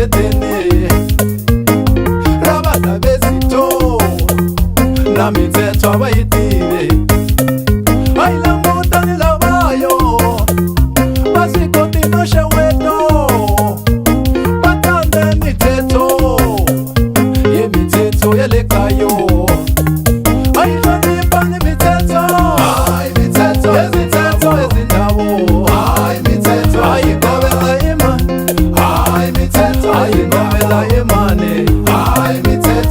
gedeni rabana bezito na mithetho abayitile ayilangutani labayo basikotinoshe weto batande mithetho yemithetho yelekayo ayilonipani mithetho mithetho ezindawo ayigobela imani ayigobela imani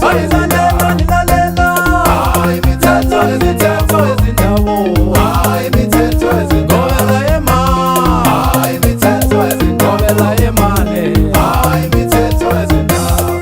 ayilalela nilalela mithetho ezindawo mithetho ezingobela imani mithetho ezingobela imani mithetho ezindawo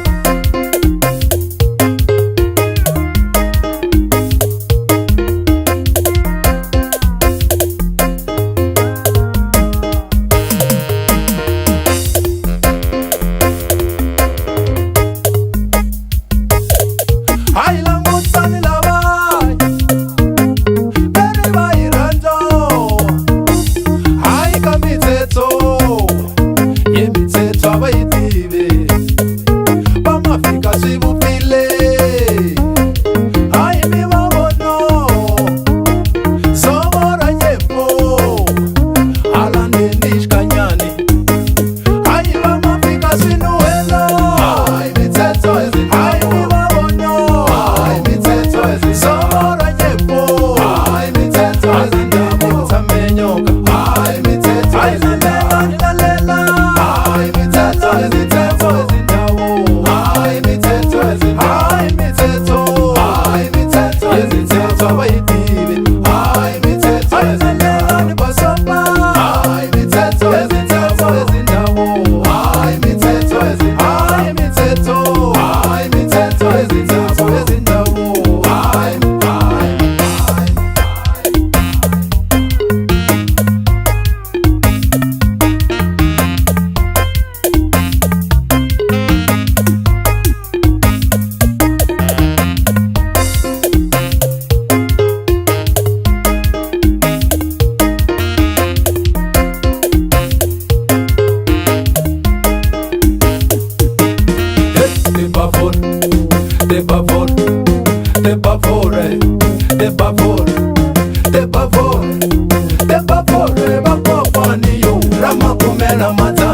ayilangutani labai beri bayirando ayika mithetho yemithetho abayitibe bamafika sibupile ayimibabono sobora nyembo alandenishkanyani ayibamafika sinuhelo mithetho ayimibabono sobora nyembo mithetho ezindabo tamenyoka ayilalela nilalela mithetho ezindabo mithetho mithetho abayitibe mithetho ayilalela nibasopa mithetho ezindabo mithetho ezindabo ezindabo de pavore, bakopani yo, ramakumela mata.